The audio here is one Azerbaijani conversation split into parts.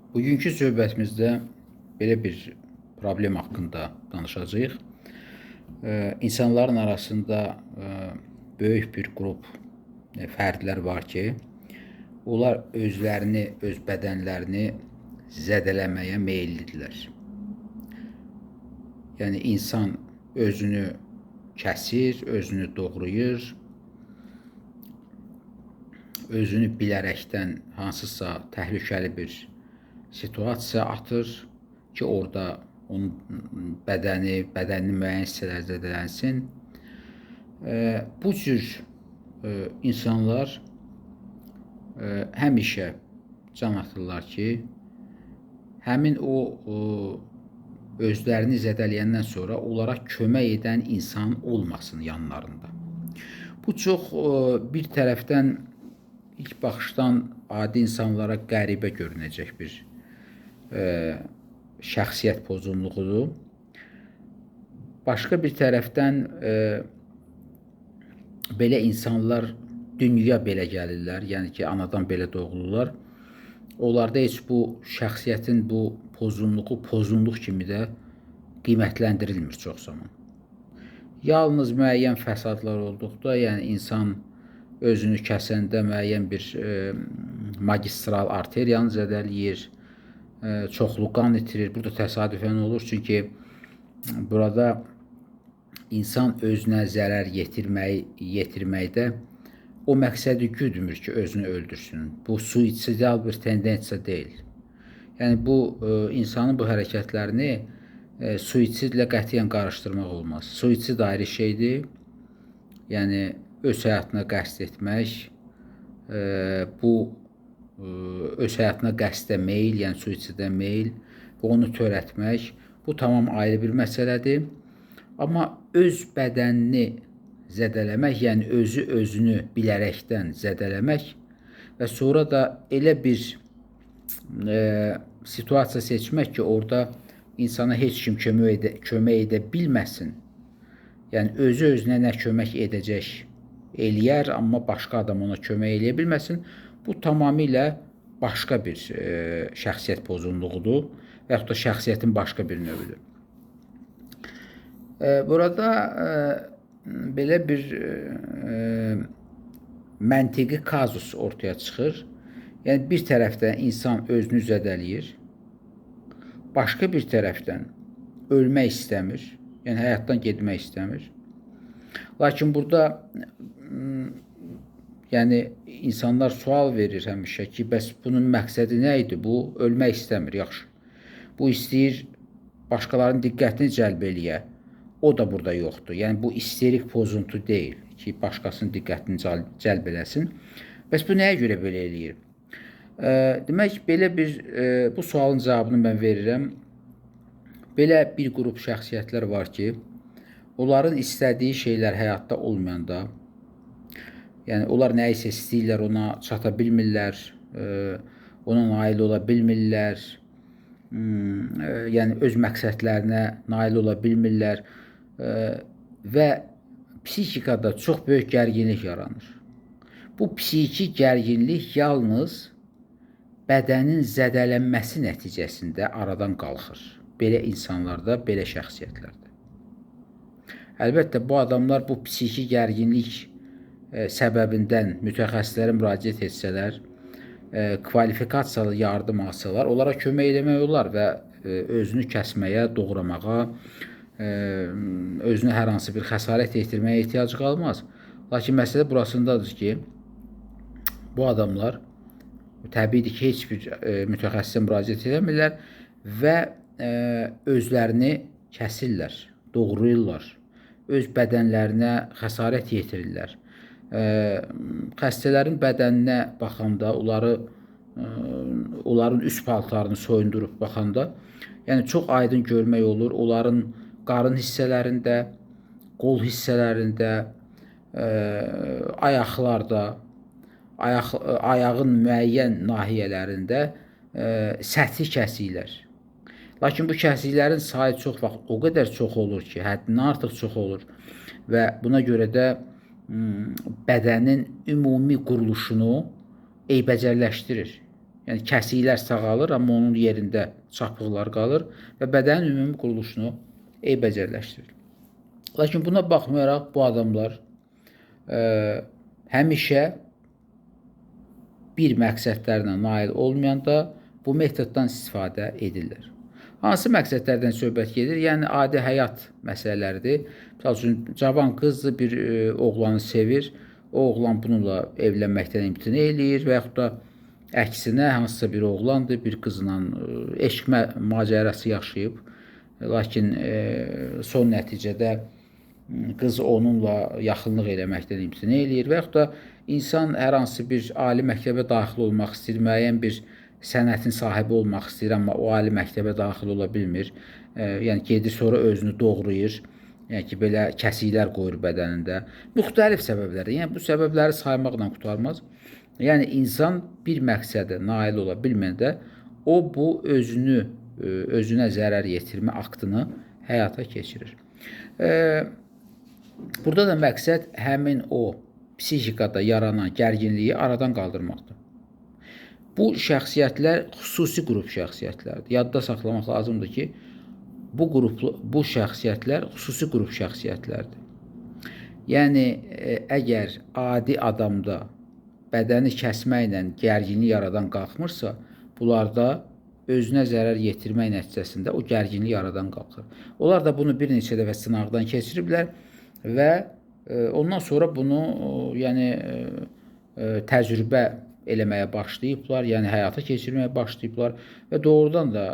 Bugünkü söhbətimizdə belə bir problem haqqında danışacağıq. İnsanların arasında böyük bir qrup fərdlər var ki, onlar özlərini, öz bədənlərini zədələməyə meyillidirlər. Yəni insan özünü kəsir, özünü doğrayır, özünü bilərəkdən hansısa təhlükəli bir situasiya atır ki, orada onun bədəninin müəyyən hissələri zədələnsin. Bu cür insanlar həmişə can atırlar ki, həmin o özlərini zədələyəndən sonra onlara kömək edən insan olmasın yanlarında. Bu çox bir tərəfdən ilk baxışdan adi insanlara qəribə görünəcək bir şəxsiyyət pozğunluğudur. Başqa bir tərəfdən belə insanlar dünyaya belə gəlirlər, yəni ki, anadan belə doğulurlar. Onlarda heç bu şəxsiyyətin bu pozğunluğu pozğunluq kimi də qiymətləndirilmir çox zaman. Yalnız müəyyən fəsadlar olduqda, yəni insan özünü kəsəndə müəyyən bir magistral arteriyanı zədələyir, çoxlu qan itirir. Burada təsadüfən olur, çünki burada insan özünə zərər yetirməkdə o məqsədi güdmür ki, özünü öldürsün. Bu suicidal bir tendensiya deyil. Yəni bu insanın bu hərəkətlərini suicidlə qətiyyən qarışdırmaq olmaz. Suicid ayrı şeydir. Yəni öz həyatına qəsd etmək, bu öz həyatına qəsdə meyil, yəni suicidə meyil və onu törətmək, bu tamam ayrı bir məsələdir. Amma öz bədənini zədələmək, yəni özünü bilərəkdən zədələmək və sonra da elə bir situasiya seçmək ki, orada insana heç kim kömək edə bilməsin. Yəni özü-özünə nə kömək edəcək, eləyər, amma başqa adam ona kömək eləyə bilməsin. Bu tamamilə başqa bir şəxsiyyət pozğunluğudur və yaxud da şəxsiyyətin başqa bir növüdür. Burada belə bir məntiqi kazus ortaya çıxır. Yəni bir tərəfdən insan özünü zədələyir, başqa bir tərəfdən ölmək istəmir, yəni həyatdan getmək istəmir. Lakin burada yəni insanlar sual verir həmişə ki, bəs bunun məqsədi nə idi? Bu ölmək istəmir, yaxşı. Bu istəyir başqalarının diqqətini cəlb eləyə. O da burada yoxdur. Yəni bu isterik pozuntu deyil ki, başqasının diqqətini cəlb eləsin. Bəs bu nəyə görə belə eləyir? Demək, belə bir bu sualın cavabını mən verirəm. Belə bir qrup şəxsiyyətlər var ki, onların istədiyi şeylər həyatda olmayanda, yəni onlar nə isə istəyirlər, ona çata bilmirlər, ona nail ola bilmirlər, yəni öz məqsədlərinə nail ola bilmirlər və psixikada çox böyük gərginlik yaranır. Bu psixi gərginlik yalnız bədənin zədələnməsi nəticəsində aradan qalxır. Belə insanlarda, belə şəxsiyyətlərdə. Əlbəttə, bu adamlar bu psixi gərginlik səbəbindən mütəxəssislərə müraciət etsələr, kvalifikasiyalı yardım alsalar, onlara kömək eləmək olar və özünü kəsməyə, doğramağa, özünə hər hansı bir xəsarət yetirməyə ehtiyac qalmaz. Lakin məsələ burasındadır ki, bu adamlar təbiidir ki, heç bir mütəxəssisə müraciət edəmirlər və özlərini kəsirlər, doğrayırlar, öz bədənlərinə xəsarət yetirirlər. Xəstələrin bədəninə baxanda, onların üst paltarını soyundurub baxanda, yəni çox aydın görmək olur, onların qarın hissələrində, qol hissələrində, ayaqlarda, ayağın müəyyən nahiyələrində səthi kəsiklər. Lakin bu kəsiklərin sayı çox vaxt o qədər çox olur ki, həddindən artıq çox olur və buna görə də bədənin ümumi quruluşunu eybəcərləşdirir. Yəni kəsiklər sağalır, amma onun yerində çapıqlar qalır və bədənin ümumi quruluşunu eybəcərləşdirir. Lakin buna baxmayaraq bu adamlar həmişə bir məqsədlərlə nail olmayanda bu metoddan istifadə edirlər. Hansı məqsədlərdən söhbət gedir? Yəni adi həyat məsələləridir. Məsəl üçün cavan qızdır, bir oğlanı sevir. O oğlan bununla evlənməkdən imtina eləyir və yaxud da əksinə hansısa bir oğlandır, bir qızla eşq macərası yaşayıb. Lakin son nəticədə qız onunla yaxınlıq eləməkdən imtina eləyir və yaxud da insan hər hansı bir ali məktəbə daxil olmaq istəyir, müəyyən bir sənətin sahibi olmaq istəyir, amma o ali məktəbə daxil ola bilmir. Yəni gedir sonra özünü doğrayır. Yəni ki, belə kəsiklər qoyur bədənində. Müxtəlif səbəblər. Yəni bu səbəbləri saymaqla qurtarmaz. Yəni insan bir məqsədə nail ola bilməndə o bu özünə zərər yetirmə aktını həyata keçirir. Burada da məqsəd həmin o psixikada yaranan gərginliyi aradan qaldırmaqdır. Bu şəxsiyyətlər xüsusi qrup şəxsiyyətlərdir. Yadda saxlamaq lazımdır ki, bu şəxsiyyətlər xüsusi qrup şəxsiyyətlərdir. Yəni, əgər adi adamda bədəni kəsməklə gərginlik yaradan qalxmırsa, bunlarda özünə zərər yetirmək nəticəsində o gərginlik yaradan qalxır. Onlar da bunu bir neçə dəfə sınaqdan keçiriblər və ondan sonra bunu təcrübə eləməyə başlayıblar, yəni həyata keçirməyə başlayıblar və doğrudan da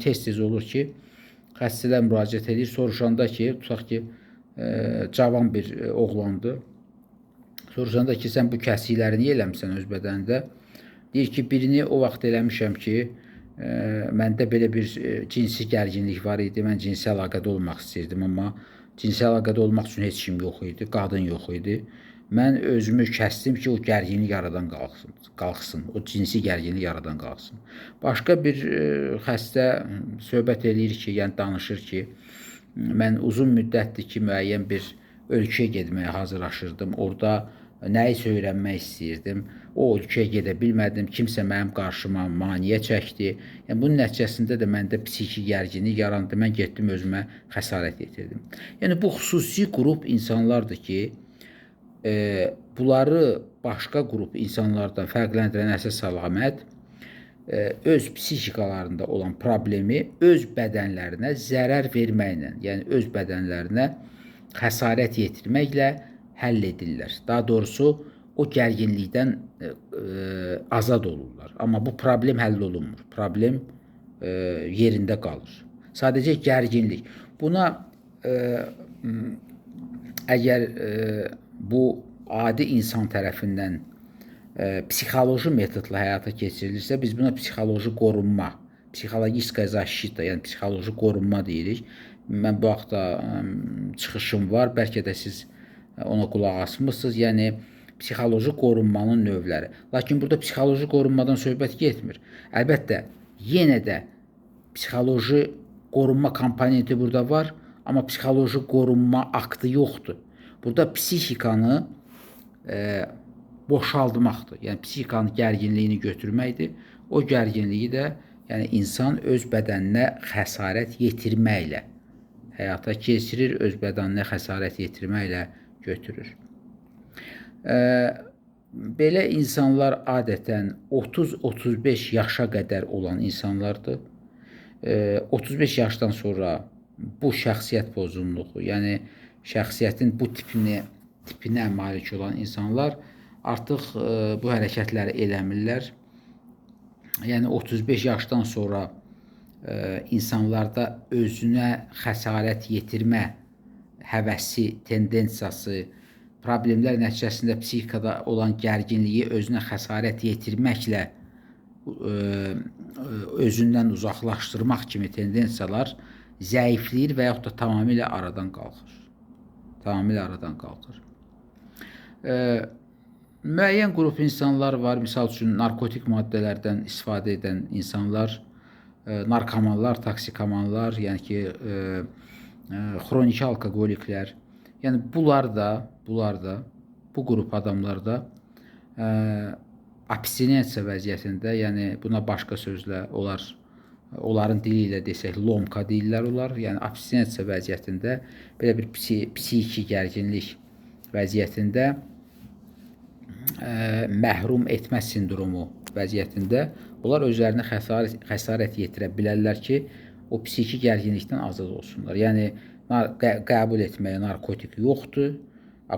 tez-tez olur ki, xəstələr müraciət edir, soruşanda ki, tutaq ki, cavan bir oğlandır, soruşanda ki, sən bu kəsikləri niyə eləmişsən öz bədənində? Deyir ki, birini o vaxt eləmişəm ki, məndə belə bir cinsi gərginlik var idi, mən cinsi əlaqədə olmaq istəyirdim, amma cinsi əlaqədə olmaq üçün heç kim yox idi, qadın yox idi. Mən özümü kəsdim ki, o gərginlik yaradan qalxsın, o cinsi gərginlik yaradan qalxsın. Başqa bir xəstə söhbət eləyir ki, yəni danışır ki, mən uzun müddətdir ki, müəyyən bir ölkəyə getməyə hazırlaşırdım, orada nəyisə öyrənmək istəyirdim, o ölkəyə gedə bilmədim, kimsə mənim qarşıma maneə çəkdi. Yəni, bunun nəticəsində də məndə psixi gərginlik yarandı, mən getdim özümə xəsarət yetirdim. Yəni, bu xüsusi qrup insanlardır ki, bunları başqa qrup insanlardan fərqləndirən əsas əlamət öz psixikalarında olan problemi öz bədənlərinə zərər verməklə, yəni öz bədənlərinə xəsarət yetirməklə həll edirlər. Daha doğrusu, o gərginlikdən azad olurlar. Amma bu problem həll olunmur. Problem yerində qalır. Sadəcə gərginlik. Buna əgər bu adi insan tərəfindən psixoloji metodla həyata keçirilirsə, biz buna psixoloji qorunma, psixologiskaya zaşita, yəni psixoloji qorunma deyirik. Mən bu haqda çıxışım var, bəlkə də siz ona qulaq asmışsınız. Yəni, psixoloji qorunmanın növləri. Lakin burada psixoloji qorunmadan söhbət getmir. Əlbəttə, yenə də psixoloji qorunma komponenti burada var, amma psixoloji qorunma aktı yoxdur. Burada psixikanı boşaldmaqdır. Yəni, psixikanın gərginliyini götürməkdir. O gərginliyi də insan öz bədəninə xəsarət yetirməklə həyata keçirir, öz bədəninə xəsarət yetirməklə götürür. Belə insanlar adətən 30-35 yaşa qədər olan insanlardır. 35 yaşdan sonra bu şəxsiyyət pozğunluğu, yəni şəxsiyyətin bu tipinə malik olan insanlar artıq bu hərəkətləri eləmirlər. Yəni 35 yaşdan sonra insanlarda özünə xəsarət yetirmə həvəsi, tendensiyası, problemlər nəticəsində psixikada olan gərginliyi özünə xəsarət yetirməklə özündən uzaqlaşdırmaq kimi tendensiyalar zəifləyir və yaxud da tamamilə aradan qalxır. Tamamilə aradan qalxır. Müəyyən qrup insanlar var, misal üçün narkotik maddələrdən istifadə edən insanlar, narkomanlar, toksikomanlar, yəni ki, xroniki alkoqoliklər. Yəni, bunlar da, bu qrup adamlarda abstinensiya vəziyyətində, yəni buna başqa sözlə onların dili ilə desək lomka deyirlər onlar. Yəni abstinensiya vəziyyətində belə bir psixi gərginlik vəziyyətində məhrum etmə sindromu vəziyyətində onlar özlərinə xəsarət yetirə bilərlər ki, o psixi gərginlikdən azad olsunlar. Yəni qəbul etməyə narkotik yoxdur.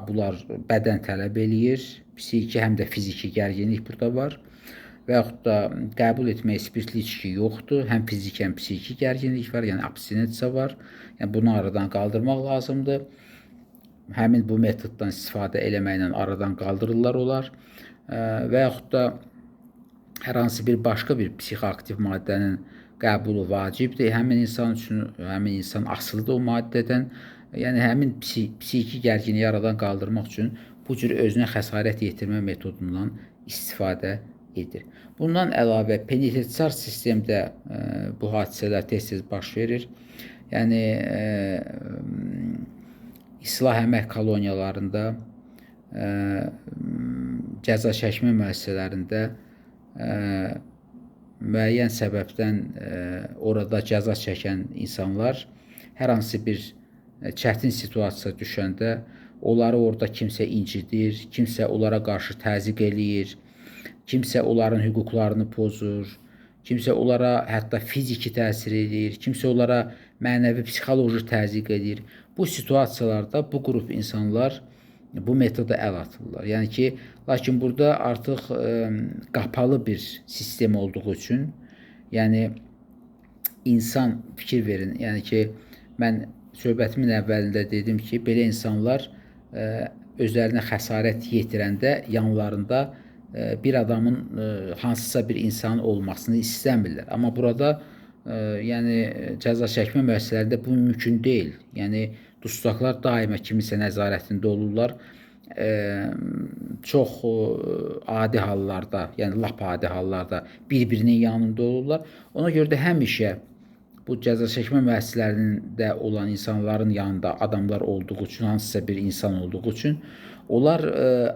Bunlar bədən tələb eləyir. Psixi həm də fiziki gərginlik burada var. Və yaxud da qəbul etməyə spirtli içki yoxdur. Həm fiziki, həm psixi gərginlik var. Yəni abstinensiya var. Yəni bunu aradan qaldırmaq lazımdır. Həmin bu metoddan istifadə eləməklə aradan qaldırırlar onlar. Və yaxud da hər hansı bir başqa bir psixoaktiv maddənin qəbulu vacibdir. Həmin insan üçün, həmin insan asılıdır o maddədən. Yəni həmin psixi gərginliyi aradan qaldırmaq üçün bu cür özünə xəsarət yetirmə metodundan istifadə edir. Bundan əlavə penitensiar sistemdə bu hadisələr tez-tez baş verir. Yəni islah əmək koloniyalarında, cəza çəkmə müəssisələrində müəyyən səbəbdən orada cəza çəkən insanlar hər hansı bir çətin situasiya düşəndə onları orada kimsə incidir, kimsə onlara qarşı təzyiq eləyir, kimsə onların hüquqlarını pozur, kimsə onlara hətta fiziki təsir edir, kimsə onlara mənəvi, psixoloji təzyiq edir. Bu situasiyalarda bu qrup insanlar bu metoda əl atırlar. Yəni ki, lakin burada artıq qapalı bir sistem olduğu üçün, yəni insan fikir verin, yəni ki, mən söhbətimin əvvəlində dedim ki, belə insanlar özlərinə xəsarət yetirəndə yanlarında bir adamın hansısa bir insan olmasını istəmirlər. Amma burada yəni cəza çəkmə müəssisələrində bu mümkün deyil. Yəni dustaqlar daima kimisə nəzarətində olurlar. Çox adi hallarda, yəni lap adi hallarda bir-birinin yanında olurlar. Ona görə də həmişə bu cəza çəkmə müəssisələrində olan insanların yanında adamlar olduğu üçün, hansısa bir insan olduğu üçün onlar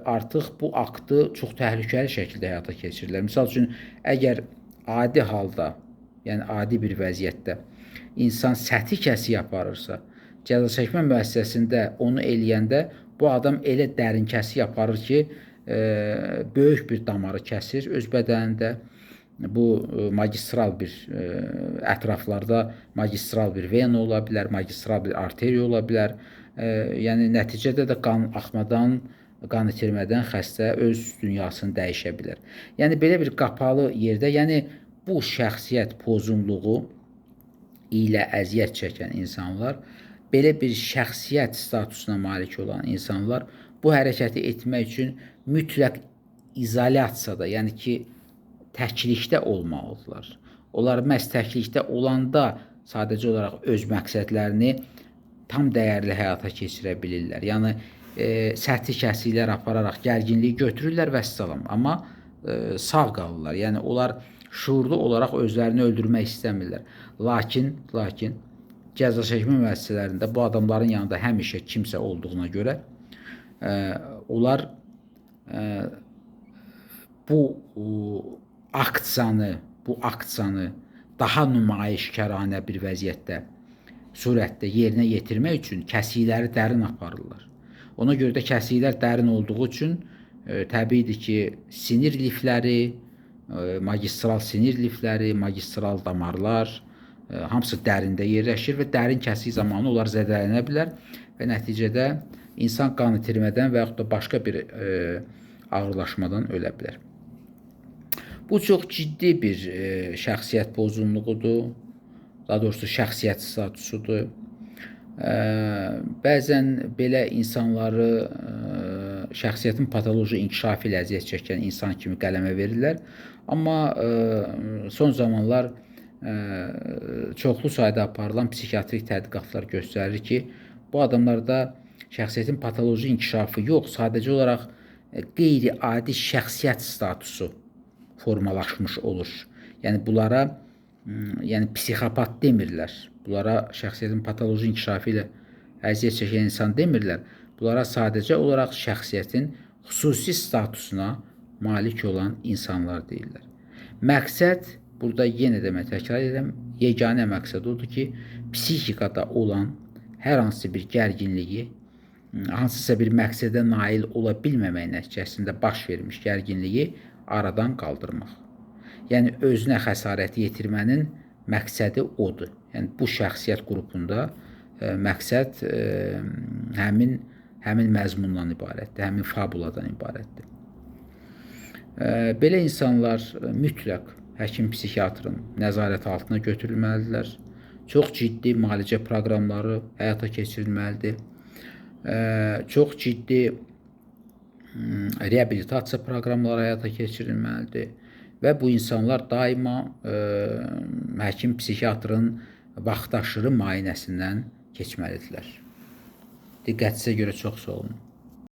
artıq bu aktı çox təhlükəli şəkildə həyata keçirirlər. Misal üçün, əgər adi halda, yəni adi bir vəziyyətdə insan səthi kəsik aparırsa, cəza çəkmə müəssisəsində onu eləyəndə bu adam elə dərin kəsik aparır ki, böyük bir damarı kəsir öz bədənində. Bu magistral bir ətraflarda magistral bir vena ola bilər, magistral bir arteriya ola bilər. Yəni nəticədə də qan axmadan, qan itirmədən xəstə öz dünyasını dəyişə bilər. Yəni belə bir qapalı yerdə, yəni bu şəxsiyyət pozğunluğu ilə əziyyət çəkən insanlar, belə bir şəxsiyyət statusuna malik olan insanlar bu hərəkəti etmək üçün mütləq izolyasiyada, yəni ki, təklikdə olmalıdırlar. Onlar məhz təklikdə olanda sadəcə olaraq öz məqsədlərini tam dəyərli həyata keçirə bilirlər. Yəni səthi kəsiklər apararaq gərginliyi götürürlər və salam. Amma sağ qalırlar. Yəni onlar şuurlu olaraq özlərini öldürmək istəmirlər. Lakin cəza çəkmə müəssisələrində bu adamların yanında həmişə kimsə olduğuna görə onlar bu aksiyanı daha nümayişkaranə bir vəziyyətdə, surətdə yerinə yetirmək üçün kəsikləri dərin aparırlar. Ona görə də kəsiklər dərin olduğu üçün təbiidir ki, sinir lifləri, magistral sinir lifləri, magistral damarlar hamısı dərində yerləşir və dərin kəsik zamanı onlar zədələnə bilər və nəticədə insan qan itirmədən və yaxud da başqa bir ağırlaşmadan ölə bilər. Bu çox ciddi bir şəxsiyyət pozğunluğudur. Daha doğrusu şəxsiyyət statusudur. Bəzən belə insanları şəxsiyyətin patoloji inkişafı ilə əziyyət çəkən insan kimi qələmə verirlər. Amma son zamanlar çoxlu sayda aparılan psixiatrik tədqiqatlar göstərir ki, bu adamlarda şəxsiyyətin patoloji inkişafı yox, sadəcə olaraq qeyri-adi şəxsiyyət statusu formalaşmış olur. Yəni bunlara psixopat demirlər. Bunlara şəxsiyyətin patoloji inkişafı ilə əziyyət çəkən insan demirlər. Bunlara sadəcə olaraq şəxsiyyətin xüsusi statusuna malik olan insanlar deyirlər. Məqsəd, burada yenə də mən təkrar edirəm, yeganə məqsəd odur ki, psixikada olan hər hansı bir gərginliyi, hansısa bir məqsədə nail ola bilməmək nəticəsində baş vermiş gərginliyi aradan qaldırmaq. Yəni, özünə xəsarət yetirmənin məqsədi odur. Yəni, bu şəxsiyyət qrupunda məqsəd həmin məzmundan ibarətdir, həmin fabuladan ibarətdir. Belə insanlar mütləq həkim psixiatrın nəzarəti altına götürülməlidirlər. Çox ciddi müalicə proqramları həyata keçirilməlidir. Çox ciddi reabilitasiya proqramları həyata keçirilməlidir. Və bu insanlar daima həkim psixiatrın vaxtaşırı müayinəsindən keçməlidirlər. Diqqətinizə görə çox sağ olun.